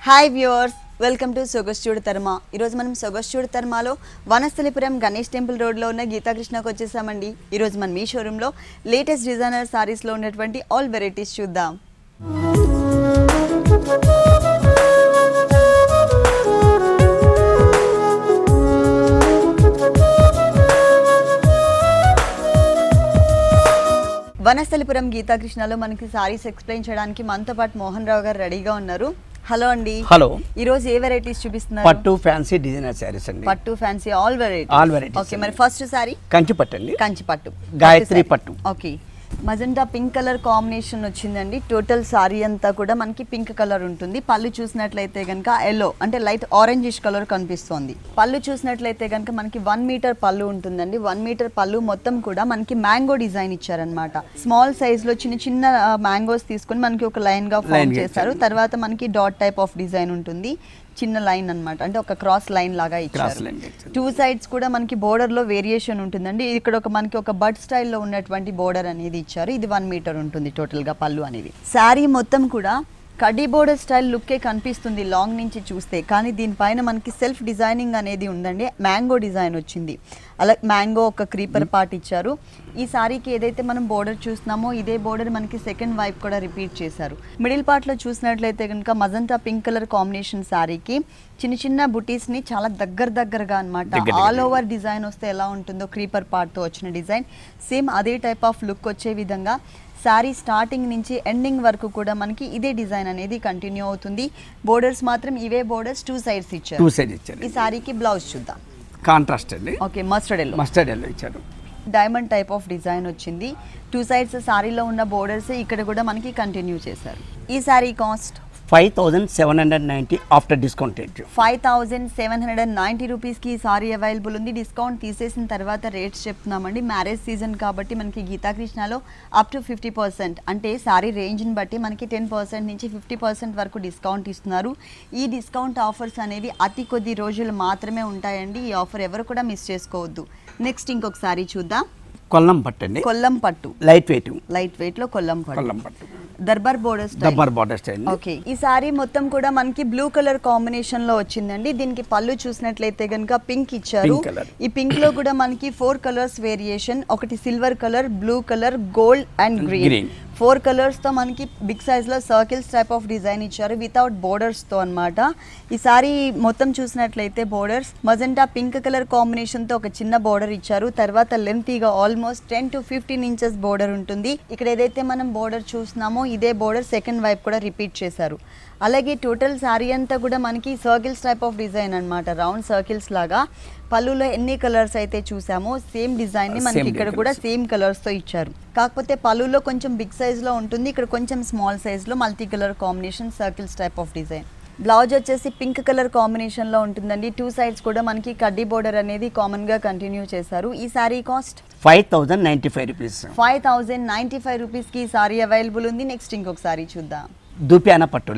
Hi viewers, welcome to Sogaschudu Tarma. ఈరోజు మనం సొగస్చూడు తర్మలో వనస్థలిపురం గణేష్ టెంపుల్ రోడ్లో ఉన్న గీతాకృష్ణకు వచ్చేసామండి. ఈరోజు మనం ఈ షోరూంలో లేటెస్ట్ డిజైనర్ సారీస్లో ఉన్నటువంటి ఆల్ వెరైటీస్ చూద్దాం. వనస్థలిపురం గీతాకృష్ణలో మనకి సారీస్ ఎక్స్ప్లెయిన్ చేయడానికి మనతో పాటు మోహన్ రావు గారు రెడీగా ఉన్నారు. హలో అండి. హలో. ఈ రోజు ఏ వెరైటీస్ చూపిస్తున్నారు? పట్టు ఫ్యాన్సీ డిజైనర్ సారీస్ అండి. పట్టు ఫ్యాన్సీ ఆల్ వెరైటీస్. ఓకే, మరి ఫస్ట్ సారీ కంచి పట్టు అండి. కంచి పట్టు, గాయత్రి పట్టు. Okay, magenta pink colour combination వచ్చిందండి. టోటల్ సారీ అంతా కూడా మనకి పింక్ కలర్ ఉంటుంది. పళ్ళు చూసినట్లయితే కనుక ఎల్లో అంటే లైట్ ఆరెంజిష్ కలర్ కనిపిస్తోంది. పళ్ళు చూసినట్లయితే కనుక మనకి 1 మీటర్ పళ్ళు ఉంటుందండి. 1 మీటర్ పళ్ళు మొత్తం కూడా మనకి మ్యాంగో డిజైన్ ఇచ్చారనమాట. స్మాల్ సైజ్ లో చిన్న చిన్న మ్యాంగోస్ తీసుకొని మనకి ఒక లైన్ గా ఫామ్ చేశారు. తర్వాత మనకి డాట్ టైప్ ఆఫ్ డిజైన్ ఉంటుంది, చిన్న లైన్ అన్నమాట, అంటే ఒక క్రాస్ లైన్ లాగా ఇచ్చారు. 2 సైడ్స్ కూడా మనకి బోర్డర్ లో వేరియేషన్ ఉంటుందండి. ఇక్కడ మనకి ఒక బడ్ స్టైల్లో ఉన్నటువంటి బోర్డర్ అనేది ఇచ్చారు. ఇది 1 మీటర్ ఉంటుంది టోటల్ గా పళ్ళు అనేది. శారీ మొత్తం కూడా కడ్డీ బోర్డర్ స్టైల్ లుక్కే కనిపిస్తుంది లాంగ్ నుంచి చూస్తే, కానీ దీనిపైన మనకి సెల్ఫ్ డిజైనింగ్ అనేది ఉందండి. మ్యాంగో డిజైన్ వచ్చింది, అలా మ్యాంగో ఒక క్రీపర్ పార్ట్ ఇచ్చారు. ఈ సారీకి ఏదైతే మనం బోర్డర్ చూస్తున్నామో ఇదే బోర్డర్ మనకి సెకండ్ వైపు కూడా రిపీట్ చేశారు. మిడిల్ పార్ట్ లో చూసినట్లయితే కనుక మజంతా పింక్ కలర్ కాంబినేషన్ సారీకి చిన్న చిన్న బుటీస్ ని చాలా దగ్గరగా అన్నమాట. ఆల్ ఓవర్ డిజైన్ వస్తే ఎలా ఉంటుందో క్రీపర్ పార్ట్ తో వచ్చిన డిజైన్ సేమ్ అదే టైప్ ఆఫ్ లుక్ వచ్చే విధంగా సారీ స్టార్టింగ్ నుంచి ఎండింగ్ వరకు కూడా మనకి ఇదే డిజైన్ అనేది కంటిన్యూ అవుతుంది. బోర్డర్స్ మాత్రం ఇవే బోర్డర్స్ 2 సైడ్స్ ఇచ్చారు. ఈ సారీకి బ్లౌజ్ చూద్దాం. కాంట్రాస్ట్ అండి. ఓకే, మస్టర్డ్ ఎల్లో ఇచ్చారు. డైమండ్ టైప్ ఆఫ్ డిజైన్ వచ్చింది. 2 సైడ్స్ సారీలో ఉన్న బోర్డర్స్ ఇక్కడ కూడా మనకి కంటిన్యూ చేశారు. ఈ సారీ కాస్ట్ 5790 ఆఫ్టర్ డిస్కౌంట్. 5790 రూపీస్కి ఈ సారీ అవైలబుల్ ఉంది. డిస్కౌంట్ తీసేసిన తర్వాత రేట్స్ చెప్తున్నామండి. మ్యారేజ్ సీజన్ కాబట్టి మనకి గీతాకృష్ణలో అప్ టు 50% అంటే సారీ రేంజ్ని బట్టి మనకి 10% నుంచి 50% వరకు డిస్కౌంట్ ఇస్తున్నారు. ఈ డిస్కౌంట్ ఆఫర్స్ అనేవి అతి కొద్ది రోజులు మాత్రమే ఉంటాయండి. ఈ ఆఫర్ ఎవరు కూడా మిస్ చేసుకోవద్దు. నెక్స్ట్ ఇంకొక సారీ చూద్దాం. కొల్లం పట్టు అండి. కొల్లం పట్టు లైట్ వెయిట్ లో కొల్లం పట్టు దర్బార్ బోర్డర్ స్టైల్. ఓకే, ఈ సారీ మొత్తం కూడా మనకి బ్లూ కలర్ కాంబినేషన్ లో వచ్చిందండి. దీనికి పళ్ళు చూసినట్లయితే గనుక పింక్ ఇచ్చారు. ఈ పింక్ లో కూడా మనకి 4 కలర్స్ వేరియేషన్, ఒకటి silver colour, blue colour, gold and green. 4 colours తో మనకి బిగ్ సైజ్ లో సర్కిల్స్ టైప్ ఆఫ్ డిజైన్ ఇచ్చారు వితౌట్ బోర్డర్స్ తో అన్నమాట. ఈ సారీ మొత్తం చూసినట్లయితే borders magenta pink colour combination తో ఒక చిన్న బోర్డర్ ఇచ్చారు. తర్వాత లెంతీగా ఆల్మోస్ట్ 10 to 15 ఇంచెస్ బోర్డర్ ఉంటుంది. ఇక్కడ ఏదైతే మనం బోర్డర్ చూస్తున్నామో ఇదే బోర్డర్ సెకండ్ వైపు కూడా రిపీట్ చేశారు. అలాగే టోటల్ సారీ అంతా కూడా మనకి సర్కిల్స్ టైప్ ఆఫ్ డిజైన్ అన్నమాట, రౌండ్ సర్కిల్స్ లాగా. పళ్ళులో ఎన్ని కలర్స్ అయితే చూసామో సేమ్ డిజైన్ ని మనకి ఇక్కడ కూడా సేమ్ కలర్స్ తో ఇచ్చారు. కాకపోతే పళ్ళులో కొంచెం బిగ్ సైజ్ లో ఉంటుంది, ఇక్కడ కొంచెం స్మాల్ సైజ్ లో multi colour combination circles type of design. Blouse వచ్చేసి పింక్ కలర్ కాంబినేషన్ లో ఉంటుందండి. 2 సైడ్స్ కూడా మనకి కడ్డీ బోర్డర్ అనేది కామన్ గా కంటిన్యూ చేశారు. ఈ సారీ కాస్ట్ 5095 రూపీస్. 5095 రూపీస్ కి ఈ సారీ అవైలబుల్ ఉంది. నెక్స్ట్ ఇంకొక సారీ చూద్దాం. దూపియానా పట్టు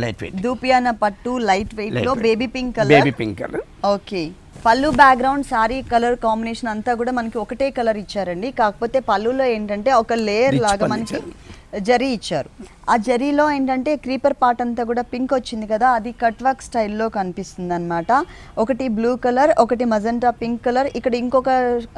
లైట్ వెయిట్ లో బేబీ పింక్ కలర్. ఓకే, పళ్ళు బ్యాక్గ్రౌండ్ సారీ కలర్ కాంబినేషన్ అంతా కూడా మనకి ఒకటే కలర్ ఇచ్చారండి. కాకపోతే పళ్ళులో ఏంటంటే ఒక లేయర్ లాగా మనకి జరీ ఇచ్చారు. ఆ జరీలో ఏంటంటే క్రీపర్ పార్ట్ అంతా కూడా పింక్ వచ్చింది కదా, అది కట్ వర్క్ స్టైల్లో కనిపిస్తుంది అనమాట. ఒకటి బ్లూ కలర్, ఒకటి మజెంటా పింక్ కలర్, ఇక్కడ ఇంకొక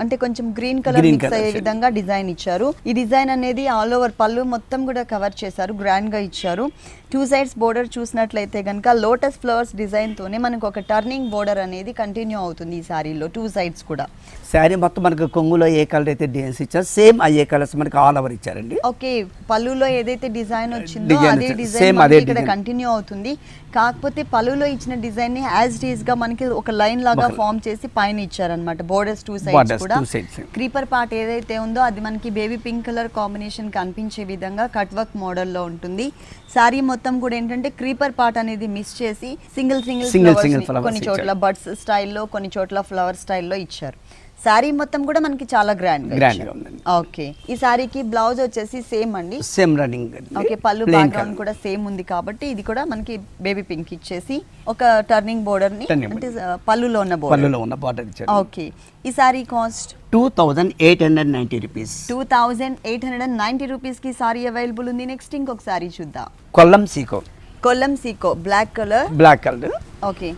అంటే కొంచెం గ్రీన్ కలర్ మిక్స్ అయ్యే విధంగా డిజైన్ ఇచ్చారు. ఈ డిజైన్ అనేది ఆల్ ఓవర్ పళ్ళు మొత్తం కూడా కవర్ చేశారు, గ్రాండ్ గా ఇచ్చారు. 2 సైడ్స్ బోర్డర్ చూసినట్లయితే కనుక లోటస్ ఫ్లవర్స్ డిజైన్ తోనే మనకు ఒక టర్నింగ్ బోర్డర్ అనేది కంటిన్యూ అవుతుంది ఈ సారీలో 2 సైడ్స్ కూడా. శారీ మొత్తం మనకు కొంగులో ఏ కలర్ అయితే డిజైన్స్ ఇచ్చారు సేమ్ అయ్యే కలర్స్ మనకి ఆల్ ఓవర్ ఇచ్చారండి. ఓకే, పళ్ళులో ఏదైతే డిజైన్ వచ్చిందో అదే డిజైన్ ఇక్కడ కంటిన్యూ అవుతుంది. కాకపోతే పళ్ళులో ఇచ్చిన డిజైన్ ని యాజ్ ఇట్ ఈస్ గా మనకి ఒక లైన్ లాగా ఫామ్ చేసి పైన ఇచ్చారనమాట. బోర్డర్స్ 2 సైడ్స్ కూడా క్రీపర్ పార్ట్ ఏదైతే ఉందో అది మనకి బేబీ పింక్ కలర్ కాంబినేషన్ కనిపించే విధంగా కట్ వర్క్ మోడల్ లో ఉంటుంది. సారీ మొత్తం కూడా ఏంటంటే క్రీపర్ పార్ట్ అనేది మిస్ చేసి సింగిల్ కొన్ని చోట్ల బర్డ్స్ స్టైల్లో, కొన్ని చోట్ల ఫ్లవర్ స్టైల్లో ఇచ్చారు. సారీ మొత్తం కూడా మనకి చాలా గ్రాండ్ గా ఉంది. ఓకే, ఈ సారీకి బ్లౌజ్ వచ్చేసి సేమ్ అండి, సేమ్ రన్నింగ్. ఓకే, పళ్ళు బ్యాక్గ్రౌండ్ కూడా సేమ్ ఉంది కాబట్టి ఇది కూడా మనకి బేబీ పింక్ ఇచ్చేసి ఒక టర్నింగ్ బోర్డర్ ని అంటే పళ్ళులో ఉన్న బోర్డర్ ఇచ్చారు. ఓకే, ఈ సారీ కాస్ట్ 2890 రూపీస్. 2890 రూపీస్ కి సారీ అవైలబుల్ ఉంది. నెక్స్ట్ ఇంకొక సారీ చూద్దాం. కొల్లం సీకో కొల్లం సీకో black colour. Black colour okay,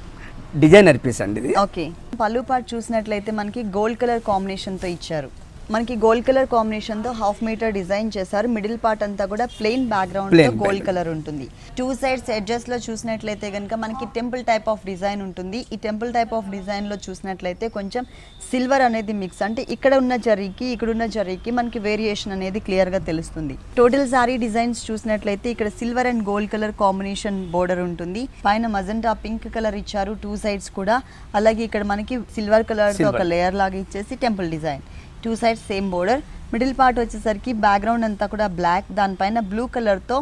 designer piece అండి ఇది. ఓకే. పళ్ళు పార్ట్ చూసినట్లయితే మనకి గోల్డ్ కలర్ కాంబినేషన్తో ఇచ్చారు. మనకి గోల్డ్ కలర్ కాంబినేషన్తో 1/2 మీటర్ డిజైన్ చేశారు. మిడిల్ పార్ట్ అంతా కూడా ప్లెయిన్ బ్యాక్గ్రౌండ్తో గోల్డ్ కలర్ ఉంటుంది. 2 సైడ్స్ ఎడ్జెస్లో చూసినట్లయితే కనుక మనకి టెంపుల్ టైప్ ఆఫ్ డిజైన్ ఉంటుంది. ఈ టెంపుల్ టైప్ ఆఫ్ డిజైన్లో చూసినట్లయితే కొంచెం సిల్వర్ అనేది మిక్స్, అంటే ఇక్కడ ఉన్న జరీకి ఇక్కడున్న జరీకి మనకి వేరియేషన్ అనేది క్లియర్గా తెలుస్తుంది. టోటల్ సారీ డిజైన్స్ చూసినట్లయితే ఇక్కడ silver and gold colour combination border ఉంటుంది. పైన మజెంటా పింక్ కలర్ ఇచ్చారు 2 సైడ్స్ కూడా. అలాగే ఇక్కడ మనకి సిల్వర్ కలర్తో ఒక లేయర్ లాగా ఇచ్చేసి temple design. 2 sides same border. Middle part వచ్చేసరికి బ్యాక్గ్రౌండ్ అంతా కూడా బ్లాక్, దానిపైన బ్లూ కలర్తో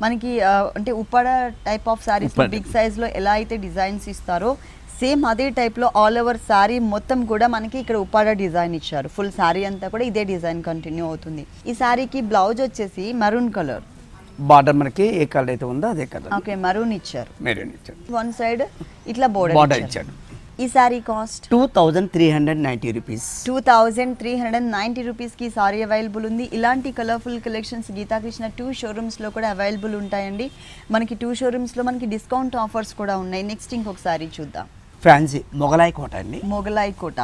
మనకి అంటే Uppada type of saris big సైజ్లో ఎలా అయితే డిజైన్స్ ఇస్తారో సేమ్ అదే టైప్లో ఆల్ ఓవర్ శారీ మొత్తం కూడా మనకి ఇక్కడ ఉప్పాడ డిజైన్ ఇచ్చారు. ఫుల్ శారీ అంతా కూడా ఇదే డిజైన్ కంటిన్యూ అవుతుంది. ఈ శారీకి బ్లౌజ్ వచ్చేసి మరూన్ కలర్. బార్డర్ మనకి ఏ కలర్ అయితే ఉందో అదే కలర్. ఓకే, మరూన్ ఇచ్చారు. మెరూన్ ఇచ్చారు. 1 సైడ్ ఇట్లా బోర్డర్ ఇచ్చారు. ఈ సారీ కాస్ట్ 2390 రూపీస్. 2390 రూపీస్కి సారీ అవైలబుల్ ఉంది. ఇలాంటి కలర్ఫుల్ కలెక్షన్స్ గీతాకృష్ణ 2 షోరూమ్స్లో కూడా అవైలబుల్ ఉంటాయండి. మనకి 2 షోరూమ్స్లో మనకి డిస్కౌంట్ ఆఫర్స్ కూడా ఉన్నాయి. నెక్స్ట్ ఇంకొకసారి చూద్దాం. ఫ్యాన్సీ మొగలాయి కోట అండి. మొగలాయి కోట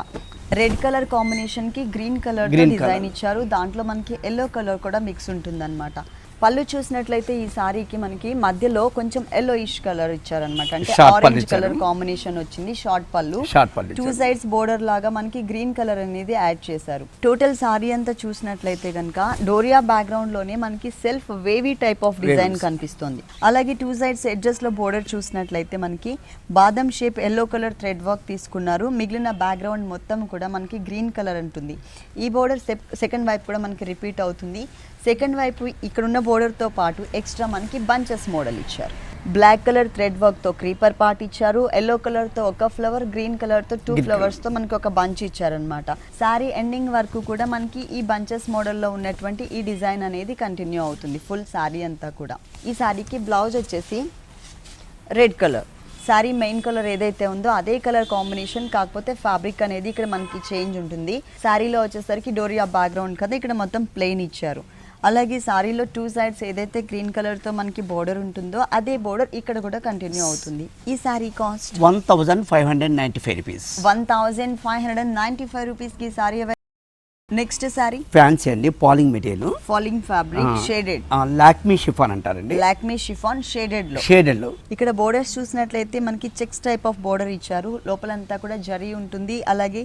రెడ్ కలర్ కాంబినేషన్కి గ్రీన్ కలర్ డిజైన్ ఇచ్చారు. దాంట్లో మనకి ఎల్లో కలర్ కూడా మిక్స్ ఉంటుందన్నమాట. పళ్ళు చూసినట్లయితే ఈ సారీకి మనకి మధ్యలో కొంచెం ఎల్లోయిష్ కలర్ ఇచ్చారనమాట, అంటే ఆరెంజ్ కలర్ కాంబినేషన్ వచ్చింది. షార్ట్ పళ్ళు 2 సైడ్స్ బోర్డర్ లాగా మనకి గ్రీన్ కలర్ అనేది యాడ్ చేశారు. టోటల్ సారీ అంతా చూసినట్లయితే కనుక డోరియా బ్యాక్గ్రౌండ్ లోనే మనకి self wavy type of design కనిపిస్తుంది. అలాగే 2 సైడ్స్ ఎడ్జెస్ లో బోర్డర్ చూసినట్లయితే మనకి బాదం shape yellow colour thread work తీసుకున్నారు. మిగిలిన బ్యాక్గ్రౌండ్ మొత్తం కూడా మనకి గ్రీన్ కలర్ ఉంటుంది. ఈ బోర్డర్ సెకండ్ వైపు కూడా మనకి రిపీట్ అవుతుంది. సెకండ్ వైపు ఇక్కడున్న బోర్డర్తో పాటు ఎక్స్ట్రా మనకి బంచెస్ మోడల్ ఇచ్చారు. బ్లాక్ కలర్ థ్రెడ్ వర్క్తో క్రీపర్ పార్ట్ ఇచ్చారు. ఎల్లో కలర్తో ఒక ఫ్లవర్, గ్రీన్ కలర్తో 2 ఫ్లవర్స్తో మనకి ఒక బంచ్ ఇచ్చారనమాట. శారీ ఎండింగ్ వరకు కూడా మనకి ఈ బంచెస్ మోడల్లో ఉన్నటువంటి ఈ డిజైన్ అనేది కంటిన్యూ అవుతుంది ఫుల్ శారీ అంతా కూడా. ఈ శారీకి బ్లౌజ్ వచ్చేసి red colour. Sari main colour ఏదైతే ఉందో అదే కలర్ కాంబినేషన్, కాకపోతే ఫ్యాబ్రిక్ అనేది ఇక్కడ మనకి చేంజ్ ఉంటుంది. శారీలో వచ్చేసరికి డోరియా బ్యాక్గ్రౌండ్ కదా, ఇక్కడ మొత్తం ప్లెయిన్ ఇచ్చారు. అలాగే సారీలో 2 సైడ్స్ ఏదైతే గ్రీన్ కలర్తో మనకి బోర్డర్ ఉంటుందో అదే బోర్డర్ ఇక్కడ కూడా కంటిన్యూ అవుతుంది. ఈ సారీ కాస్ట్ 1595 రూపీస్. 1595 రూపీస్కి సారీ. నెక్స్ట్ సారీ ఫ్యాన్సీ అండి, polling material, falling fabric, shaded. Lakme chiffon అంటారండి. లాక్మీ షిఫాన్ షేడెడ్ లో. ఇక్కడ బోర్డర్స్ చూసినట్లయితే మనకి చెక్స్ టైప్ ఆఫ్ బోర్డర్ ఇచ్చారు. లోపలంతా కూడా జరీ ఉంటుంది. అలాగే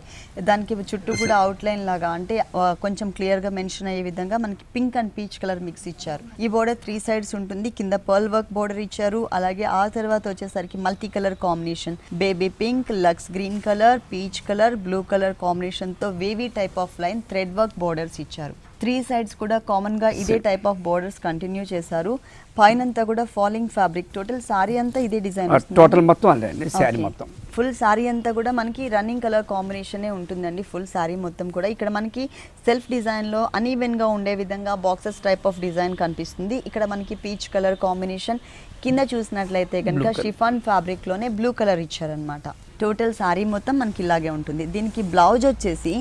దానికి చుట్టూ కూడా అవుట్ లైన్ లాగా, అంటే కొంచెం క్లియర్ గా మెన్షన్ అయ్యే విధంగా మనకి pink and peach colour mix ఇచ్చారు. ఈ బోర్డర్ 3 సైడ్స్ ఉంటుంది. కింద పర్ల్ వర్క్ బోర్డర్ ఇచ్చారు. అలాగే ఆ తర్వాత వచ్చేసరికి multi colour combination, baby pink, లక్స్ green colour, peach colour, blue colour combination తో wavy type of line thread work borders ఇచ్చారు. 3 సైడ్స్ కూడా కామన్ గా ఇదే టైప్ ఆఫ్ బోర్డర్స్ కంటిన్యూ చేశారు. పైనంతా కూడా ఫాలింగ్ ఫ్యాబ్రిక్. టోటల్ సారీ అంతా ఇదే డిజైన్. టోటల్ మొత్తం అదండి సారీ మొత్తం. ఫుల్ సారీ అంతా కూడా మనకి రన్నింగ్ కలర్ కాంబినేషనే ఉంటుందండి. ఫుల్ సారీ మొత్తం కూడా ఇక్కడ మనకి సెల్ఫ్ డిజైన్ లో అన్ఈవెన్ గా ఉండే విధంగా బాక్సెస్ టైప్ ఆఫ్ డిజైన్ కనిపిస్తుంది. ఇక్కడ మనకి పీచ్ కలర్ కాంబినేషన్, కింద చూసినట్లయితే కనుక షిఫాన్ ఫ్యాబ్రిక్ లోనే బ్లూ కలర్ ఇచ్చారనమాట. టోటల్ సారీ మొత్తం మనకి ఇలాగే ఉంటుంది. దీనికి బ్లౌజ్ వచ్చేసి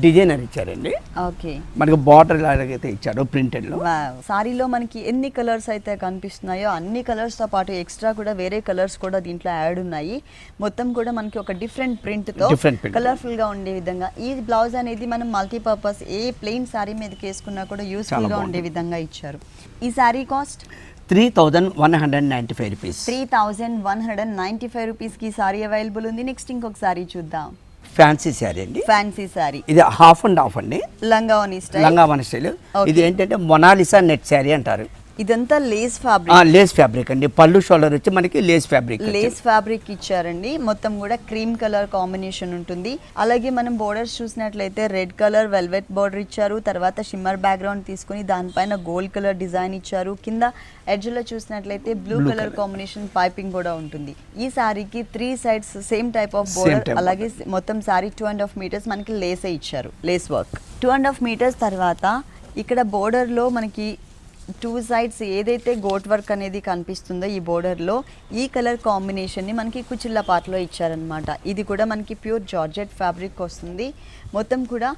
డిజైనర్ ఇచ్చారండి. ఓకే, మనకి బార్డర్ లాగైతే ఇచ్చారు ప్రింటెడ్ లో. సారీలో మనకి ఎన్ని కలర్స్ అయితే కనిపిస్తున్నాయో అన్ని కలర్స్ తో పాటు ఎక్స్ట్రా కూడా వేరే కలర్స్ కూడా దీంట్లో యాడ్ ఉన్నాయి. మొత్తం కూడా మనకి ఒక డిఫరెంట్ ప్రింట్ తో కలర్ఫుల్ గా ఉండే విధంగా ఈ బ్లౌజ్ అనేది మనం మల్టీపర్పస్ ఏ ప్లెయిన్ సారీ మీదకి వేసుకున్నా కూడా యూస్ఫుల్ గా ఉండే విధంగా ఇచ్చారు. ఈ సారీ కాస్ట్ 3195 రూపీస్. 3195 రూపీస్కి సారీ అవైలబుల్ ఉంది. నెక్స్ట్ ఇంకొక సారీ చూద్దాం. ఫ్యాన్సీ శారీ అండి. ఫ్యాన్సీ శారీ, ఇది హాఫ్ అండ్ హాఫ్ అండి. లంగావని స్టైల్. ఇది ఏంటంటే మొనాలిసా నెట్ శారీ అంటారు. ఇదంతా లేస్ ఫ్యాబ్రిక్. లేస్ ఫ్యాబ్రిక్ అండి. పళ్ళు షోల్డర్ వచ్చి మనకి లేస్ ఫ్యాబ్రిక్ ఇచ్చారండి. మొత్తం కూడా క్రీమ్ కలర్ కాంబినేషన్ ఉంటుంది. అలాగే మనం బోర్డర్స్ చూసినట్లయితే రెడ్ కలర్ వెల్వెట్ బోర్డర్ ఇచ్చారు. తర్వాత షిమ్మర్ బ్యాక్గ్రౌండ్ తీసుకుని దానిపైన గోల్డ్ కలర్ డిజైన్ ఇచ్చారు. కింద ఎడ్జ్ లో చూసినట్లయితే బ్లూ కలర్ కాంబినేషన్ పైపింగ్ కూడా ఉంటుంది. ఈ సారీకి 3 sides same type of border. అలాగే మొత్తం సారీ 2.5 మీటర్స్ మనకి లేసే ఇచ్చారు, లేస్ వర్క్. 2.5 మీటర్స్ తర్వాత ఇక్కడ బోర్డర్ లో మనకి 2 సైడ్స్ ఏదైతే గోట్ వర్క్ అనేది కనిపిస్తుందో ఈ బోర్డర్లో ఈ కలర్ కాంబినేషన్ని మనకి కుచిళ్ళ పాటలో ఇచ్చారనమాట. ఇది కూడా మనకి ప్యూర్ జార్జెట్ ఫ్యాబ్రిక్ వస్తుంది. మొత్తం కూడా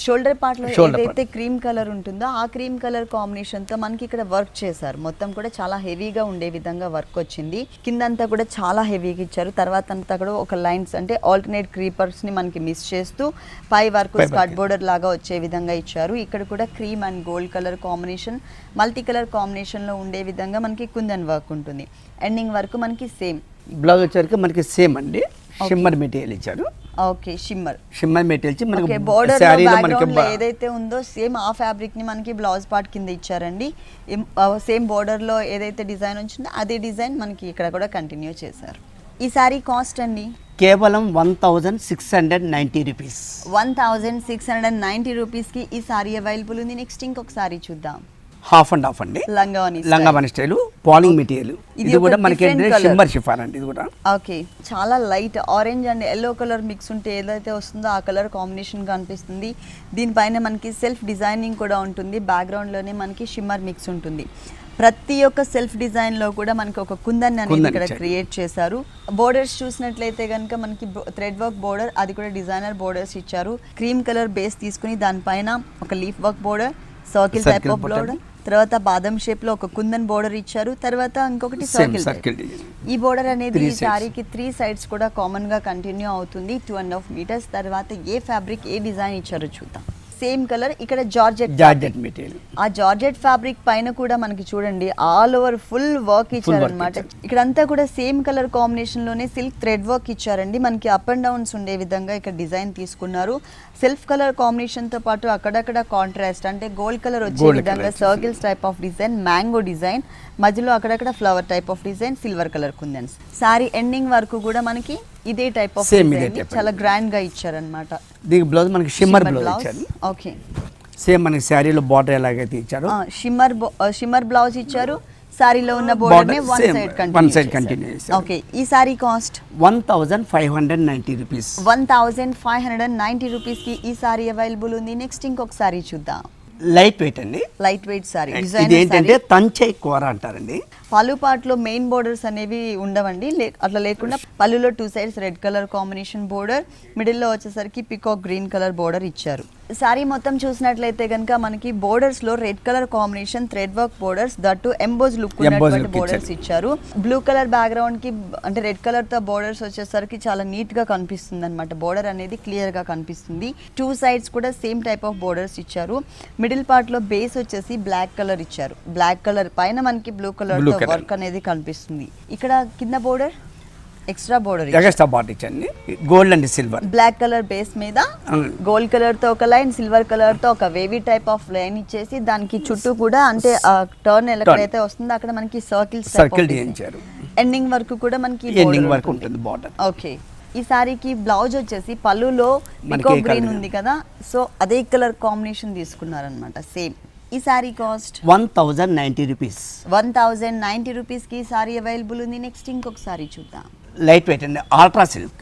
షోల్డర్ పార్ట్ లో Shoulder ఏదైతే క్రీమ్ కలర్ ఉంటుందో ఆ క్రీమ్ కలర్ కాంబినేషన్ తో మనకి ఇక్కడ వర్క్ చేశారు. మొత్తం కూడా చాలా హెవీగా ఉండే విధంగా వర్క్ వచ్చింది. కిందంతా కూడా చాలా హెవీగా ఇచ్చారు. తర్వాత అంతా కూడా ఒక లైన్స్ అంటే ఆల్టర్నేట్ క్రీపర్స్ ని మనకి మిస్ చేస్తూ పై వరకు స్కర్ట్ బోర్డర్ లాగా వచ్చే విధంగా ఇచ్చారు. ఇక్కడ కూడా cream and gold colour combination, multi colour combination లో ఉండే విధంగా మనకి కుందన్ వర్క్ ఉంటుంది. ఎండింగ్ వరకు మనకి సేమ్. బ్లౌజ్ వచ్చేసరికి మనకి సేమ్ అండి, షిమ్మర్ మెటీరియల్ ఇచ్చారు. ఓకే, షిమ్మర్ మెటీరియల్ ఇచ్చి మనకి బోర్డర్ శారీలో బ్యాక్గ్రౌండ్ మనకి ఏదైతే ఉందో సేమ్ ఆ ఫ్యాబ్రిక్ ని మనకి బ్లౌజ్ పార్ట్ కింద ఇచ్చారండి. సేమ్ బోర్డర్ లో ఏదైతే డిజైన్ వచ్చిందో అదే డిజైన్ మనకి ఇక్కడ కూడా కంటిన్యూ చేశారు. ఈ సారీ కాస్ట్ అండి కేవలం 1690 రూపీస్. 1690 రూపీస్కి ఈ సారీ అవైలబుల్ ఉంది. నెక్స్ట్ ఇంకొక సారీ చూద్దాం. హాఫ్ అండ్ హాఫ్ అండి, లంగావని స్టైల్ పాలింగ్ మెటీరియల్. ఇది కూడా మనకి షిమ్మర్ షిఫాన్ అండి. ఇది కూడా ఓకే, చాలా light orange and yellow colour mix ఉంటే ఏదైతే వస్తుందో ఆ కలర్ కాంబినేషన్ కనిపిస్తుంది. దీనిపైన మనకి సెల్ఫ్ డిజైనింగ్ కూడా ఉంటుంది. బ్యాక్గ్రౌండ్ లోనే మనకి షిమ్మర్ మిక్స్ ఉంటుంది. ప్రతి ఒక్క సెల్ఫ్ డిజైన్ లో కూడా మనకి ఒక కుందన్ అనేది ఇక్కడ క్రియేట్ చేశారు. బోర్డర్స్ చూసినట్లయితే కనుక మనకి థ్రెడ్ వర్క్ బోర్డర్, అది కూడా డిజైనర్ బోర్డర్స్ ఇచ్చారు. క్రీమ్ కలర్ బేస్ తీసుకుని దానిపైన ఒక leaf work border, circle type of border, తర్వాత బాదం షేప్ లో ఒక కుందన్ బోర్డర్ ఇచ్చారు. తర్వాత ఇంకొకటి సర్కిల్. ఈ బోర్డర్ అనేది ఈ సారీకి 3 సైడ్స్ కూడా కామన్ గా కంటిన్యూ అవుతుంది. 2.5 మీటర్స్. తర్వాత ఏ ఫ్యాబ్రిక్ ఏ డిజైన్ ఇచ్చారో చూద్దాం. సేమ్ కలర్ ఇక్కడ జార్జెట్ మెటీరియల్. ఆ జార్జెట్ ఫ్యాబ్రిక్ పైన కూడా మనకి చూడండి ఆల్ ఓవర్ ఫుల్ వర్క్ ఇచ్చారనమాట. ఇక్కడంతా కూడా సేమ్ కలర్ కాంబినేషన్ లోనే సిల్క్ థ్రెడ్ వర్క్ ఇచ్చారండి. మనకి అప్ అండ్ డౌన్స్ ఉండే విధంగా ఇక్కడ డిజైన్ తీసుకున్నారు. సెల్ఫ్ కలర్ కాంబినేషన్ తో పాటు అక్కడక్కడ కాంట్రాస్ట్ అంటే గోల్డ్ కలర్ వచ్చే విధంగా circles type of design, mango design, మధ్యలో అక్కడక్కడ flower type of design, silver colour kundans. Sorry ending వరకు కూడా మనకి ఇదే టైప్ ఆఫ్ డిజైన్ చాలా గ్రాండ్ గా ఇచ్చారనమాట. దీనికి బ్లౌజ్ మనకి షిమ్మర్ బ్లౌజ్ ఇచ్చారు. ఓకే, సేమ్ మనకి శారీలో బార్డర్ ఎలాగైతే ఇచ్చారు షిమ్మర్ బ్లౌజ్ ఇచ్చారు. సారీలో ఉన్న బోర్డర్ ని వన్ సైడ్ కంటిన్యూ చేశారు. ఓకే, ఈ సారీ కాస్ట్ 1590 రూపీస్. 1590 రూపీస్ కి ఈ సారీ అవైలబుల్ ఉంది. నెక్స్ట్ ఇంకొక సారీ చూద్దాం. లైట్ వెయిట్ అండి, లైట్ వెయిట్ సారీ. ఇది ఏంటంటే తంచై కూర అంటారండి. పళ్ళు పార్ట్ లో మెయిన్ బోర్డర్స్ అనేవి ఉండవండి. అట్లా లేకుండా పళ్ళులో 2 sides red colour combination border, middle లో వచ్చేసరికి పికాక్ గ్రీన్ కలర్ బోర్డర్ ఇచ్చారు. సారీ మొత్తం చూసినట్లయితే కనుక మనకి బోర్డర్స్ లో red colour combination thread work borders, that emboss look ఉన్నటువంటి బోర్డర్స్ ఇచ్చారు. బ్లూ కలర్ బ్యాక్గ్రౌండ్ కి అంటే రెడ్ కలర్ తో బోర్డర్స్ వచ్చేసరికి చాలా నీట్ గా కనిపిస్తుంది అనమాట. బోర్డర్ అనేది క్లియర్ గా కనిపిస్తుంది. 2 సైడ్స్ కూడా సేమ్ టైప్ ఆఫ్ బోర్డర్స్ ఇచ్చారు. మిడిల్ పార్ట్ లో బేస్ వచ్చేసి బ్లాక్ కలర్ ఇచ్చారు. బ్లాక్ కలర్ పైన మనకి బ్లూ కలర్ తో వర్క్ అనేది కనిపిస్తుంది. ఇక్కడ కింద బోర్డర్ ఎక్స్ట్రా బోర్డర్ ఇచ్చారు, gold and silver. Black colour base మీద గోల్డ్ కలర్ తో ఒక లైన్, సిల్వర్ కలర్ తో ఒక వేవీ టైప్ ఆఫ్ లైన్ ఇచ్చేసి దానికి చుట్టూ కూడా అంటే టర్న్ ఎక్కడైతే వస్తుందో అక్కడ మనకి సర్కిల్ ఇచ్చారు. ఎండింగ్ వరకు కూడా మనకి ఎండింగ్ వరకు ఉంటుంది బోర్డర్. ఓకే, ఈ సారీకి బ్లౌజ్ వచ్చేసి పళ్ళులో పికాక్ గ్రీన్ ఉంది కదా, సో అదే కలర్ కాంబినేషన్ తీసుకున్నారనమాట సేమ్. ఈ సారీ కాస్ట్ 1090 రూపీస్. 1090 రూపీస్ కి సారీ అవైలబుల్ ఉంది. నెక్స్ట్ ఇంకొక సారీ చూద్దాం. లైట్ వెయిట్ అండి, ultra silk.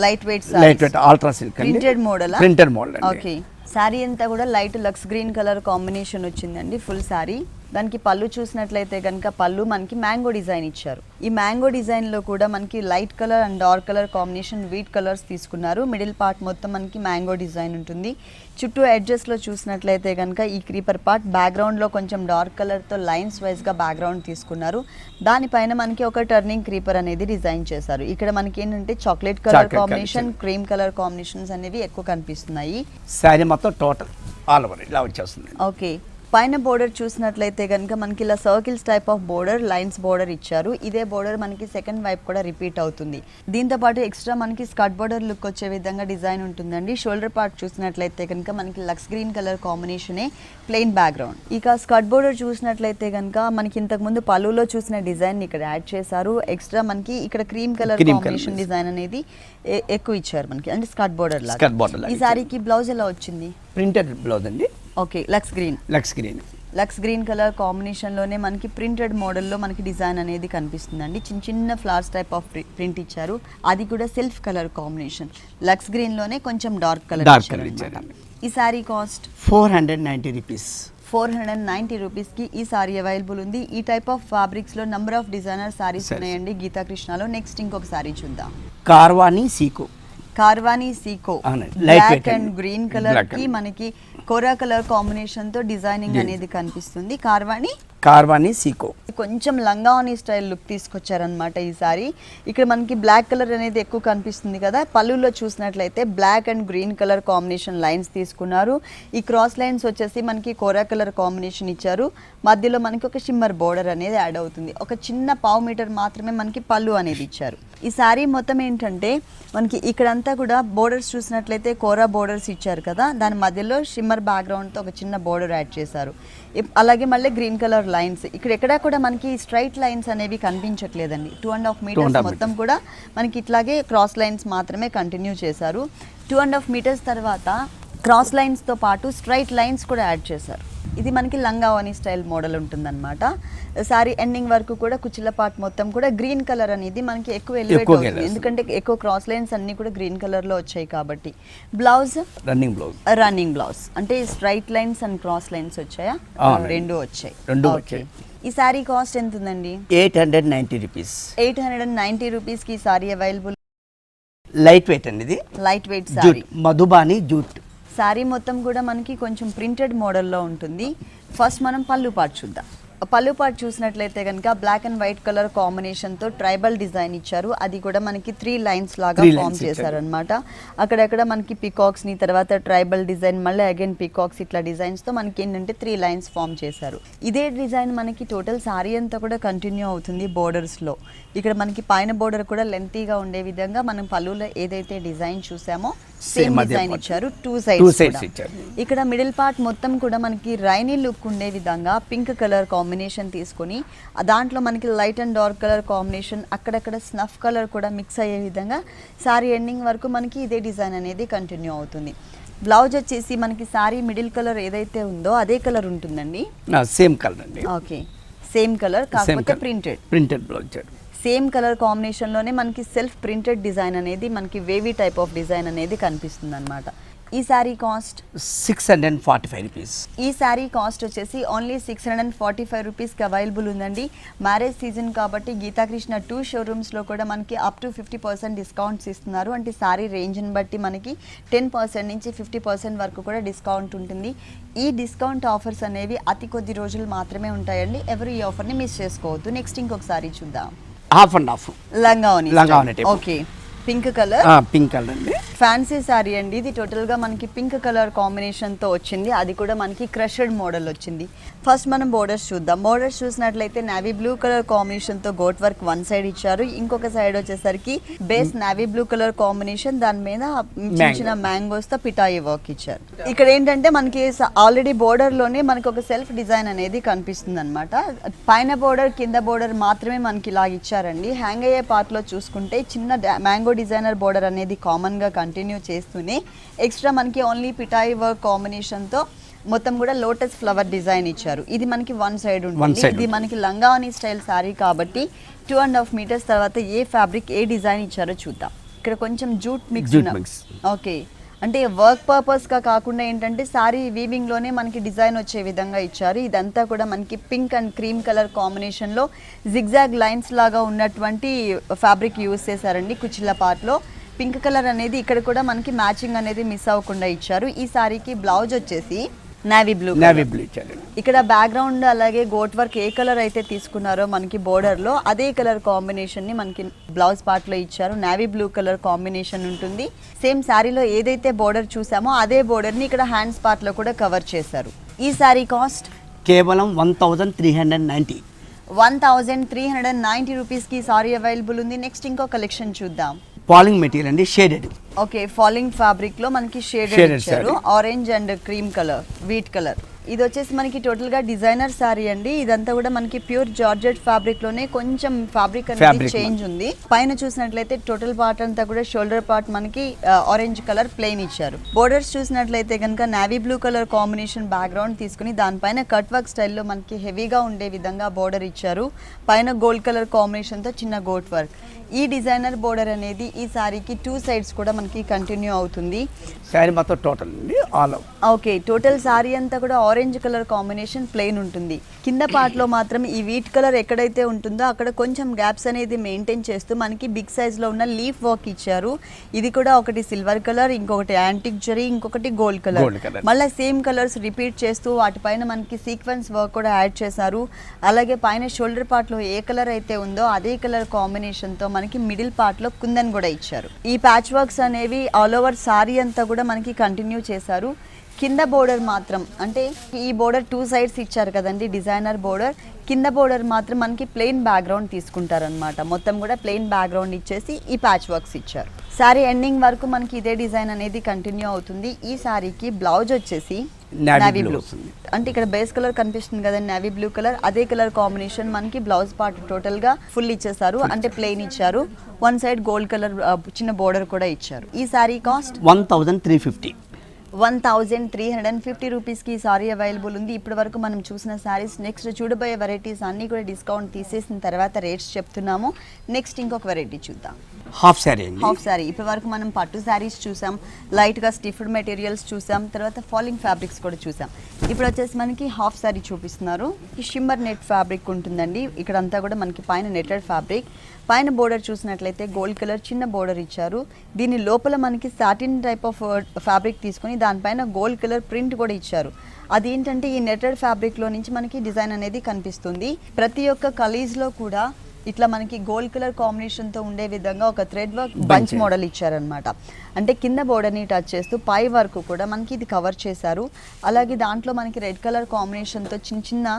Light weight sari, ultra silk printed model. Okay, sari అంతా కూడా light lux green colour combination వచ్చిందండి ఫుల్ సారీ. దానికి పళ్ళు చూసినట్లయితే కనుక పళ్ళు మనకి మ్యాంగో డిజైన్ ఇచ్చారు. ఈ మ్యాంగో డిజైన్ లో కూడా మనకి light colour and dark colour combination wheat colours తీసుకున్నారు. మిడిల్ పార్ట్ మొత్తం మనకి మ్యాంగో డిజైన్ ఉంటుంది. చుట్టూ ఎడ్జెస్ లో చూసినట్లయితే కనుక ఈ క్రీపర్ పార్ట్ బ్యాక్గ్రౌండ్ లో కొంచెం డార్క్ కలర్ తో లైన్స్ వైజ్ గా బ్యాక్గ్రౌండ్ తీసుకున్నారు. దానిపైన మనకి ఒక టర్నింగ్ క్రీపర్ అనేది డిజైన్ చేశారు. ఇక్కడ మనకి ఏంటంటే chocolate colour combination, cream colour combinations అనేవి ఎక్కువ కనిపిస్తున్నాయి. సారీ మొత్తం టోటల్ ఆల్ ఓవర్ ఇలా వచ్చేస్తుంది. ఓకే, పైన బోర్డర్ చూసినట్లయితే కనుక మనకి ఇలా circles type of border, lines border ఇచ్చారు. ఇదే బోర్డర్ మనకి సెకండ్ వైపు కూడా రిపీట్ అవుతుంది. దీంతో పాటు ఎక్స్ట్రా మనకి స్కర్ట్ బోర్డర్ లుక్ వచ్చే విధంగా డిజైన్ ఉంటుందండి. షోల్డర్ పార్ట్ చూసినట్లయితే కనుక మనకి లక్స్ గ్రీన్ కలర్ కాంబినేషనే ప్లెయిన్ బ్యాక్గ్రౌండ్. ఇక స్కర్ట్ బోర్డర్ చూసినట్లయితే కనుక మనకి ఇంతకు ముందు పళ్ళులో చూసిన డిజైన్ ఇక్కడ యాడ్ చేశారు. ఎక్స్ట్రా మనకి ఇక్కడ క్రీమ్ కలర్ కాంబినేషన్ డిజైన్ అనేది ఎక్కువ ఇచ్చారు మనకి, అంటే స్కర్ట్ బోర్డర్ లాగా. ఈ సారీకి బ్లౌజ్ ఎలా వచ్చింది? ప్రింటెడ్ బ్లౌజ్ అండి. Okay, lux green colour combination లోనే మనకి ప్రింటెడ్ మోడల్లో మనకి డిజైన్ అనేది కనిపిస్తుందండి. చిన్న చిన్న ఫ్లవర్స్ టైప్ ఆఫ్ ప్రింట్ ఇచ్చారు. అది కూడా self colour combination. Lux green లోనే కొంచెం డార్క్ కలర్ ఇచ్చారు. ఈ సారీ కాస్ట్ 490 రూపీస్. 490 రూపీస్ కి ఈ సారీ అవైలబుల్ ఉంది. ఈ టైప్ ఆఫ్ ఫ్యాబ్రిక్స్ లో నంబర్ ఆఫ్ డిజైనర్ సారీస్ ఉన్నాయండి గీతా కృష్ణలో. నెక్స్ట్ ఇంకొక సారీ చూద్దాం. కార్వాణి సీకో. కార్వానీ సీకో అవునండి. Light బ్లాక్ weight అండ్ అండి. గ్రీన్ కలర్ Black కి and- మనకి కోరా కలర్ కాంబినేషన్ తో డిజైనింగ్ అనేది కనిపిస్తుంది. కార్వానీ సీకో కొంచెం లంగావని స్టైల్ లుక్ తీసుకొచ్చారనమాట ఈసారి. ఇక్కడ మనకి బ్లాక్ కలర్ అనేది ఎక్కువ కనిపిస్తుంది కదా, పళ్ళులో చూసినట్లయితే black and green colour combination lines తీసుకున్నారు. ఈ క్రాస్ లైన్స్ వచ్చేసి మనకి కోరా కలర్ కాంబినేషన్ ఇచ్చారు. మధ్యలో మనకి ఒక షిమ్మర్ బోర్డర్ అనేది యాడ్ అవుతుంది. ఒక చిన్న పావు మీటర్ మాత్రమే మనకి పళ్ళు అనేది ఇచ్చారు. ఈ సారీ మొత్తం ఏంటంటే మనకి ఇక్కడంతా కూడా బోర్డర్స్ చూసినట్లయితే కోరా బోర్డర్స్ ఇచ్చారు కదా, దాని మధ్యలో షిమ్మర్ బ్యాక్గ్రౌండ్తో ఒక చిన్న బోర్డర్ యాడ్ చేశారు. అలాగే మళ్ళీ గ్రీన్ కలర్ లైన్స్ ఇక్కడ ఎక్కడా కూడా మనకి స్ట్రైట్ లైన్స్ అనేవి కనిపించట్లేదండి. 2.5 మీటర్స్ మొత్తం కూడా మనకి ఇట్లాగే క్రాస్ లైన్స్ మాత్రమే కంటిన్యూ చేశారు. 2.5 మీటర్స్ తర్వాత క్రాస్ లైన్స్తో పాటు స్ట్రైట్ లైన్స్ కూడా యాడ్ చేశారు. ఇది మనకి లంగావని స్టైల్ మోడల్ ఉంటుందన్నమాట. సారీ ఎండింగ్ వరకు కూడా కుచ్చిళ్ళ పార్ట్ మొత్తం కూడా గ్రీన్ కలర్ అనేది మనకి ఎక్కువ ఎలివేట్ అవుతుంది, ఎందుకంటే ఎక్కువ క్రాస్ లైన్స్ అన్ని కూడా గ్రీన్ కలర్ లో వచ్చాయి కాబట్టి. బ్లౌజ్ రన్నింగ్ బ్లౌజ్ అంటే straight lines and cross lines వచ్చాయా? రెండు వచ్చాయి. ఈ సారీ కాస్ట్ ఎంత ఉందండి? 890 రూపీస్. 890 రూపీస్ కి సారీ అవైలబుల్. లైట్ వెయిట్ అండి, ఇది light weight sorry, Madhubani jute. Sorry మొత్తం కూడా మనకి కొంచెం ప్రింటెడ్ మోడల్లో ఉంటుంది. ఫస్ట్ మనం పళ్ళు పార్ట్ చూద్దాం. పళ్ళు పార్ట్ చూసినట్లయితే కనుక బ్లాక్ అండ్ వైట్ కలర్ కాంబినేషన్తో ట్రైబల్ డిజైన్ ఇచ్చారు. అది కూడా మనకి 3 లైన్స్ లాగా ఫామ్ చేశారనమాట. అక్కడక్కడ మనకి పికాక్స్ని, తర్వాత ట్రైబల్ డిజైన్, మళ్ళీ అగైన్ పికాక్స్, ఇట్లా డిజైన్స్తో మనకి ఏంటంటే 3 లైన్స్ ఫామ్ చేశారు. ఇదే డిజైన్ మనకి టోటల్ సారీ అంతా కూడా కంటిన్యూ అవుతుంది బోర్డర్స్లో. ఇక్కడ మనకి పైన బోర్డర్ కూడా లెంతీగా ఉండే విధంగా మనం పళ్ళులో ఏదైతే డిజైన్ చూసామో సేమ్ డిజైన్ ఇచ్చారు. 2 సైడ్స్ ఇచ్చారు. ఇక్కడ మిడిల్ పార్ట్ మొత్తం కూడా మనకి రైనీ లుక్ ఉండే విధంగా పింక్ కలర్ కాంబినేషన్ తీసుకొని దాంట్లో మనకి light and dark colour combination, అక్కడక్కడ స్నఫ్ కలర్ కూడా మిక్స్ అయ్యే విధంగా సారీ ఎండింగ్ వరకు మనకి ఇదే డిజైన్ అనేది కంటిన్యూ అవుతుంది. బ్లౌజ్ వచ్చేసి మనకి సారీ మిడిల్ కలర్ ఏదైతే ఉందో అదే కలర్ ఉంటుందండి. సేమ్ కలర్ అండి. ఓకే, సేమ్ కలర్ కాకపోతే ప్రింటెడ్ బ్లౌజ్. సేమ్ కలర్ కాంబినేషన్లోనే మనకి సెల్ఫ్ ప్రింటెడ్ డిజైన్ అనేది మనకి వేవీ టైప్ ఆఫ్ డిజైన్ అనేది కనిపిస్తుంది అనమాట. ఈ శారీ కాస్ట్ 645 రూపీస్. ఈ శారీ కాస్ట్ వచ్చేసి ఓన్లీ 645 రూపీస్కి అవైలబుల్ ఉందండి. మ్యారేజ్ సీజన్ కాబట్టి గీతాకృష్ణ 2 షోరూమ్స్లో కూడా మనకి అప్ టు 50% డిస్కౌంట్స్ ఇస్తున్నారు. అంటే శారీ రేంజ్ని బట్టి మనకి 10% నుంచి 50% వరకు కూడా డిస్కౌంట్ ఉంటుంది. ఈ డిస్కౌంట్ ఆఫర్స్ అనేవి అతి కొద్ది రోజులు మాత్రమే ఉంటాయండి. ఎవరు ఈ ఆఫర్ని మిస్ చేసుకోవద్దు. నెక్స్ట్ ఇంకొకసారి చూద్దాం. హాఫ్ అండ్ హాఫ్ లంగావని. ఓకే, పింక్ కలర్ అండి. ఫ్యాన్సీ సారీ అండి ఇది. టోటల్ గా మనకి పింక్ కలర్ కాంబినేషన్ తో వచ్చింది. అది కూడా మనకి క్రషెడ్ మోడల్ వచ్చింది. ఫస్ట్ మనం బోర్డర్స్ చూద్దాం. బోర్డర్స్ చూసినట్లయితే నావీ బ్లూ కలర్ కాంబినేషన్ తో గోట్ వర్క్ వన్ సైడ్ ఇచ్చారు. ఇంకొక సైడ్ వచ్చేసరికి base navy blue colour combination, దాని మీద చిన్న చిన్న మ్యాంగోస్ తో పిటాయి వర్క్ ఇచ్చారు. ఇక్కడ ఏంటంటే మనకి ఆల్రెడీ బోర్డర్ లోనే మనకి ఒక సెల్ఫ్ డిజైన్ అనేది కనిపిస్తుంది అనమాట. పైన బోర్డర్ కింద బోర్డర్ మాత్రమే మనకి ఇలా ఇచ్చారండి. హ్యాంగ్ అయ్యే పార్ట్ లో చూసుకుంటే చిన్న మ్యాంగో డిజైనర్ బోర్డర్ అనేది కామన్ గా కంటిన్యూ చేస్తూనే ఎక్స్ట్రా మనకి ఓన్లీ పిటాయి వర్క్ కాంబినేషన్ తో మొత్తం కూడా లోటస్ ఫ్లవర్ డిజైన్ ఇచ్చారు. ఇది మనకి వన్ సైడ్ ఉంటుంది. ఇది మనకి లంగావని స్టైల్ సారీ కాబట్టి 2.5 మీటర్స్ తర్వాత ఏ ఫ్యాబ్రిక్ ఏ డిజైన్ ఇచ్చారో చూద్దాం. ఇక్కడ కొంచెం జూట్ మిక్స్. ఓకే, అంటే వర్క్ పర్పస్గా కాకుండా ఏంటంటే సారీ వీవింగ్లోనే మనకి డిజైన్ వచ్చే విధంగా ఇచ్చారు. ఇదంతా కూడా మనకి పింక్ అండ్ క్రీమ్ కలర్ కాంబినేషన్లో జిగ్జాగ్ లైన్స్ లాగా ఉన్నటువంటి ఫ్యాబ్రిక్ యూజ్ చేశారండి. కుచ్చిళ్ళ పార్ట్లో పింక్ కలర్ అనేది ఇక్కడ కూడా మనకి మ్యాచింగ్ అనేది మిస్ అవ్వకుండా ఇచ్చారు. ఈ సారీకి బ్లౌజ్ వచ్చేసి నావీ బ్లూ ఇచ్చారు. ఇక్కడ బ్యాక్గ్రౌండ్ అలాగే గోట్ వర్క్ ఏ కలర్ అయితే తీసుకున్నారో మనకి బోర్డర్ లో అదే కలర్ కాంబినేషన్ ని మనకి బ్లౌజ్ పార్ట్ లో ఇచ్చారు. నావీ బ్లూ కలర్ కాంబినేషన్ ఉంటుంది. సేమ్ శారీలో ఏదైతే బోర్డర్ చూసామో అదే బోర్డర్ ని ఇక్కడ హ్యాండ్స్ పార్ట్ లో కూడా కవర్ చేశారు. ఈ శారీ కాస్ట్ కేవలం 1390. 1390 రూపీస్ కి సారీ అవైలబుల్ ఉంది. నెక్స్ట్ ఇంకో కలెక్షన్ చూద్దాం. ఫాలింగ్ మెటీరియల్ అండి, షేడెడ్. ఓకే, ఫాలింగ్ ఫ్యాబ్రిక్ లో మనకి షేడెడ్ ఇచ్చారు. Orange and cream colour, wheat colour. ఇది వచ్చేసి మనకి టోటల్ గా డిజైనర్ సారీ అండి. ఇదంతా కూడా మనకి ప్యూర్ జార్జెట్ ఫ్యాబ్రిక్ లోనే కొంచెం ఫ్యాబ్రిక్ అనేది చేంజ్ ఉంది. పైన చూసినట్లయితే టోటల్ పార్ట్ అంతా కూడా షోల్డర్ పార్ట్ మనకి ఆరెంజ్ కలర్ ప్లెయిన్ ఇచ్చారు. బోర్డర్స్ చూసినట్లయితే కనుక navy blue colour combination background తీసుకుని దానిపైన కట్ వర్క్ స్టైల్లో మనకి హెవీగా ఉండే విధంగా బోర్డర్ ఇచ్చారు. పైన గోల్డ్ కలర్ కాంబినేషన్ తో చిన్న గోట్ వర్క్. ఈ డిజైనర్ బోర్డర్ అనేది ఈ సారీకి 2 సైడ్స్ కూడా మనకి కంటిన్యూ అవుతుంది. సారీ మొత్తం టోటల్ అండి, all over. Okay, total sorry అంతా కూడా ఆరెంజ్ కలర్ కాంబినేషన్ ప్లెయిన్ ఉంటుంది. కింద పార్ట్లో మాత్రం ఈ వీట్ కలర్ ఎక్కడైతే ఉంటుందో అక్కడ కొంచెం గ్యాప్స్ అనేది మెయింటైన్ చేస్తూ మనకి బిగ్ సైజ్లో ఉన్న లీఫ్ వర్క్ ఇచ్చారు. ఇది కూడా ఒకటి సిల్వర్ కలర్, ఇంకొకటి యాంటిక్ జరీ, ఇంకొకటి గోల్డ్ కలర్. మళ్ళీ సేమ్ కలర్స్ రిపీట్ చేస్తూ వాటిపైన మనకి సీక్వెన్స్ వర్క్ కూడా యాడ్ చేశారు. అలాగే పైన షోల్డర్ పార్ట్లో ఏ కలర్ అయితే ఉందో అదే కలర్ కాంబినేషన్తో మనకి మిడిల్ పార్ట్లో కుందన్ కూడా ఇచ్చారు. ఈ ప్యాచ్ వర్క్స్ అనేవి ఆల్ ఓవర్ సారీ అంతా కూడా మనకి కంటిన్యూ చేశారు. కింద బోర్డర్ మాత్రం అంటే ఈ బోర్డర్ 2 సైడ్స్ ఇచ్చారు కదండి, డిజైనర్ బోర్డర్. కింద బోర్డర్ మాత్రం మనకి ప్లెయిన్ బ్యాక్గ్రౌండ్ తీసుకుంటారనమాట. మొత్తం కూడా ప్లెయిన్ బ్యాక్గ్రౌండ్ ఇచ్చేసి ఈ ప్యాచ్ వర్క్స్ ఇచ్చారు. శారీ ఎండింగ్ వరకు మనకి ఇదే డిజైన్ అనేది కంటిన్యూ అవుతుంది. ఈ శారీకి బ్లౌజ్ వచ్చేసి నేవీ బ్లూ, అంటే ఇక్కడ బేస్ కలర్ కనిపిస్తుంది కదండి నేవీ బ్లూ కలర్, అదే కలర్ కాంబినేషన్ మనకి బ్లౌజ్ పార్ట్ టోటల్ గా ఫుల్ ఇచ్చేసారు. అంటే ప్లెయిన్ ఇచ్చారు. వన్ సైడ్ గోల్డ్ కలర్ చిన్న బోర్డర్ కూడా ఇచ్చారు. ఈ శారీ కాస్ట్ 1350. 1350 రూపీస్కి ఈ సారీ అవైలబుల్ ఉంది. ఇప్పటి వరకు మనం చూసిన శారీస్, నెక్స్ట్ చూడబోయే వెరైటీస్ అన్నీ కూడా డిస్కౌంట్ తీసేసిన తర్వాత రేట్స్ చెప్తున్నాము. నెక్స్ట్ ఇంకొక వెరైటీ చూద్దాం. హాఫ్ శారీ. హాఫ్ శారీ. ఇప్పటి వరకు మనం పట్టు శారీస్ చూసాం, లైట్గా స్టిఫ్డ్ మెటీరియల్స్ చూసాం, తర్వాత ఫాలింగ్ ఫ్యాబ్రిక్స్ కూడా చూసాం. ఇప్పుడు వచ్చేసి మనకి హాఫ్ శారీ చూపిస్తున్నారు. ఈ షిమ్మర్ నెట్ ఫ్యాబ్రిక్ ఉంటుందండి. ఇక్కడ అంతా కూడా మనకి పైన నెట్టెడ్ ఫ్యాబ్రిక్, పైన బోర్డర్ చూసినట్లయితే గోల్డ్ కలర్ చిన్న బోర్డర్ ఇచ్చారు. దీని లోపల మనకి సాటిన్ టైప్ ఆఫ్ ఫ్యాబ్రిక్ తీసుకొని దానిపైన గోల్డ్ కలర్ ప్రింట్ కూడా ఇచ్చారు. అదేంటంటే ఈ నెట్టెడ్ ఫ్యాబ్రిక్లో నుంచి మనకి డిజైన్ అనేది కనిపిస్తుంది. ప్రతి ఒక్క కలీజ్లో కూడా ఇట్లా మనకి గోల్డ్ కలర్ కాంబినేషన్తో ఉండే విధంగా ఒక థ్రెడ్ వర్క్ బంచ్ మోడల్ ఇచ్చారనమాట. అంటే కింద బోర్డర్ని టచ్ చేస్తూ పై వరకు కూడా మనకి ఇది కవర్ చేశారు. అలాగే దాంట్లో మనకి రెడ్ కలర్ కాంబినేషన్తో చిన్న చిన్న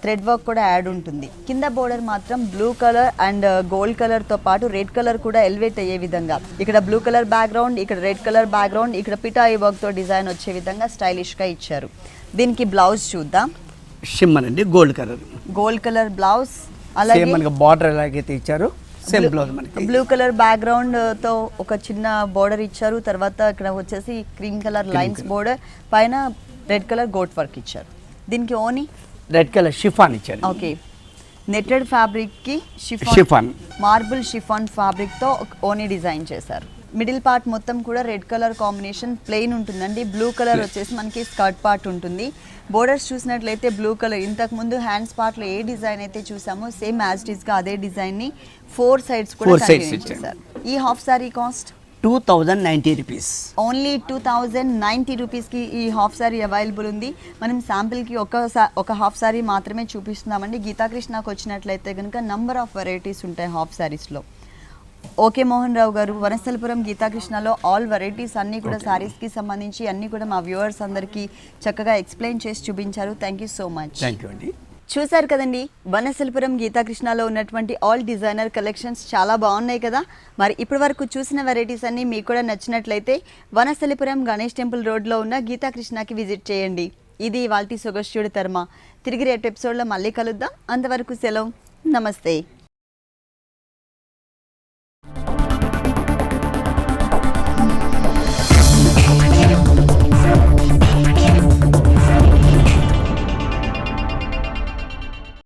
థ్రెడ్ వర్క్ కూడా యాడ్ ఉంటుంది. కింద బోర్డర్ మాత్రం బ్లూ కలర్ అండ్ గోల్డ్ కలర్తో పాటు రెడ్ కలర్ కూడా ఎలివేట్ అయ్యే విధంగా, ఇక్కడ బ్లూ కలర్ బ్యాక్గ్రౌండ్, ఇక్కడ రెడ్ కలర్ బ్యాక్గ్రౌండ్, ఇక్కడ పిటాయి వర్క్తో డిజైన్ వచ్చే విధంగా స్టైలిష్గా ఇచ్చారు. దీనికి బ్లౌజ్ చూద్దాం. షిమ్మర్ అండి, gold colour. Gold colour blouse, అలాగే మనకి బార్డర్ ఎలాగైతే ఇచ్చారు సేమ్ బ్లౌజ్ మనకి బ్లూ కలర్ బ్యాక్గ్రౌండ్ తో ఒక చిన్న బోర్డర్ ఇచ్చారు. తర్వాత ఇక్కడ వచ్చేసి క్రీమ్ కలర్ లైన్స్ బోర్డర్, పైన రెడ్ కలర్ గోట్ వర్క్ ఇచ్చారు. దీనికి ఓని రెడ్ కలర్ షిఫాన్ ఇచ్చారు. ఓకే, నెట్టెడ్ ఫ్యాబ్రిక్ కి షిఫాన్, మార్బుల్ షిఫాన్ ఫ్యాబ్రిక్ తో ఓని డిజైన్ చేశారు. మిడిల్ పార్ట్ మొత్తం కూడా రెడ్ కలర్ కాంబినేషన్ ప్లెయిన్ ఉంటుందండి. బ్లూ కలర్ వచ్చేసి మనకి స్కర్ట్ పార్ట్ ఉంటుంది. బోర్డర్స్ చూసినట్లయితే బ్లూ కలర్, ఇంతకు ముందు హ్యాండ్స్ పార్ట్లో ఏ డిజైన్ అయితే చూసామో సేమ్ యాజ్ ఇట్ ఈస్ గా అదే డిజైన్ ని 4 సైడ్స్ కూడా కంటిన్యూ చేశారు. ఈ half sorry cost 2090 rupees. Only 2090 రూపీస్కి ఈ హాఫ్ సారీ అవైలబుల్ ఉంది. మనం శాంపిల్కి ఒక హాఫ్ సారీ మాత్రమే చూపిస్తున్నామండి. గీతాకృష్ణకు వచ్చినట్లయితే కనుక నంబర్ ఆఫ్ వెరైటీస్ ఉంటాయి హాఫ్ సారీస్లో. ఓకే మోహన్ రావు గారు, వనస్థలిపురం గీతాకృష్ణలో ఆల్ వెరైటీస్ అన్నీ కూడా శారీస్కి సంబంధించి అన్నీ కూడా మా వ్యూవర్స్ అందరికీ చక్కగా ఎక్స్ప్లెయిన్ చేసి చూపించారు. Thank you so much. Thank you అండి. చూశారు కదండి, వనస్థలిపురం గీతాకృష్ణలో ఉన్నటువంటి ఆల్ డిజైనర్ కలెక్షన్స్ చాలా బాగున్నాయి కదా. మరి ఇప్పటి వరకు చూసిన వెరైటీస్ అన్నీ మీకు కూడా నచ్చినట్లయితే వనస్థలిపురం గణేష్ టెంపుల్ రోడ్లో ఉన్న గీతాకృష్ణకి విజిట్ చేయండి. ఇది ఇవాల్టి సొగస్యుడి తర్మ. తిరిగి రేపు ఎపిసోడ్లో మళ్ళీ కలుద్దాం. అంతవరకు సెలవు, నమస్తే.